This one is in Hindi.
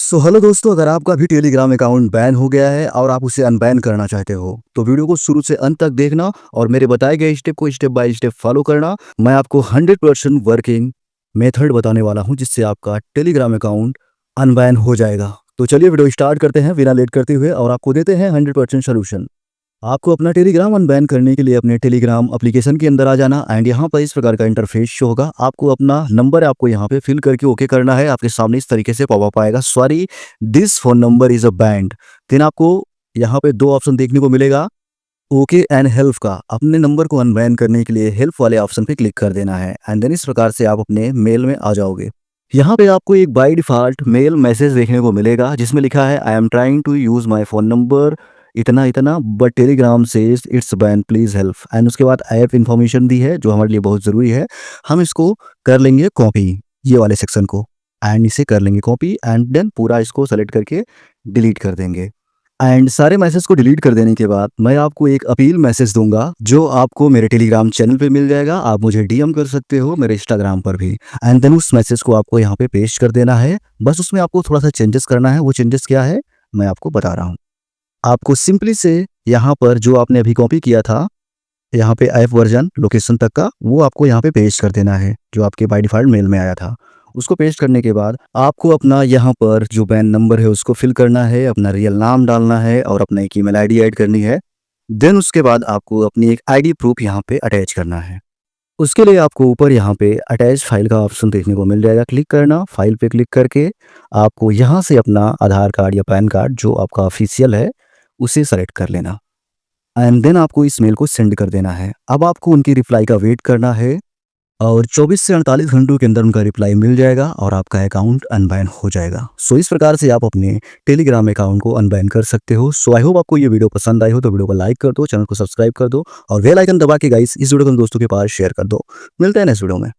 हेलो दोस्तों, अगर आपका भी टेलीग्राम अकाउंट बैन हो गया है और आप उसे अनबैन करना चाहते हो तो वीडियो को शुरू से अंत तक देखना और मेरे बताए गए स्टेप को स्टेप बाय स्टेप फॉलो करना। मैं आपको 100% वर्किंग मेथड बताने वाला हूं जिससे आपका टेलीग्राम अकाउंट अनबैन हो जाएगा। तो चलिए वीडियो स्टार्ट करते हैं बिना लेट करते हुए और आपको देते हैं 100% सोल्यूशन। आपको अपना टेलीग्राम अनबैन करने के लिए अपने टेलीग्राम एप्लीकेशन के अंदर आ जाना एंड यहाँ पर इस प्रकार का इंटरफेस शो होगा। आपको अपना नंबर आपको यहाँ पे फिल करके ओके करना है। आपके सामने इस तरीके से पॉपअप आएगा, sorry this phone number is a banned. देन आपको यहाँ पे दो ऑप्शन देखने को मिलेगा, ओके एंड हेल्प का। अपने नंबर को अनबैन करने के लिए हेल्प वाले ऑप्शन पे क्लिक कर देना है एंड देन इस प्रकार से आप अपने मेल में आ जाओगे। यहाँ पे आपको एक बाय डिफॉल्ट मेल मैसेज देखने को मिलेगा जिसमें लिखा है I am trying to use my phone number इतना इतना but Telegram says it's ban please help and उसके बाद ऐप इन्फॉर्मेशन दी है जो हमारे लिए बहुत ज़रूरी है। हम इसको कर लेंगे कॉपी, ये वाले सेक्शन को, एंड इसे कर लेंगे कॉपी एंड देन पूरा इसको सेलेक्ट करके डिलीट कर देंगे। एंड सारे मैसेज को डिलीट कर देने के बाद मैं आपको एक अपील मैसेज दूंगा जो आपको मेरे टेलीग्राम चैनल पे मिल जाएगा। आप मुझे डीएम कर सकते हो मेरे इंस्टाग्राम पर भी एंड देन उस मैसेज को आपको यहाँ पे पेस्ट कर देना है। बस उसमें आपको थोड़ा सा चेंजेस करना है। वो चेंजेस क्या है मैं आपको बता रहा हूँ। आपको सिंपली से यहाँ पर जो आपने अभी कॉपी किया था, यहाँ पे ऐप वर्जन लोकेशन तक का, वो आपको यहाँ पे पेस्ट कर देना है जो आपके बाय डिफ़ॉल्ट मेल में आया था। उसको पेस्ट करने के बाद आपको अपना यहाँ पर जो बैन नंबर है उसको फिल करना है, अपना रियल नाम डालना है और अपना एक ईमेल आईडी ऐड करनी है। देन उसके बाद आपको अपनी एक आईडी प्रूफ यहाँ पे अटैच करना है। उसके लिए आपको ऊपर यहाँ पे अटैच फाइल का ऑप्शन देखने को मिल जाएगा, क्लिक करना। फाइल पे क्लिक करके आपको यहाँ से अपना आधार कार्ड या पैन कार्ड जो आपका ऑफिशियल है उसे सेलेक्ट कर लेना एंड देन आपको इस मेल को सेंड कर देना है। अब आपको उनकी रिप्लाई का वेट करना है और 24 से 48 घंटों के अंदर उनका रिप्लाई मिल जाएगा और आपका अकाउंट अनबैन हो जाएगा। सो इस प्रकार से आप अपने टेलीग्राम अकाउंट को अनबैन कर सकते हो। सो आई होप आपको ये वीडियो पसंद आई हो तो वीडियो को लाइक कर दो, चैनल को सब्सक्राइब कर दो और बेल आइकन दबा के गाइस इस वीडियो को दोस्तों के पास शेयर कर दो। मिलते हैं नेक्स्ट वीडियो में।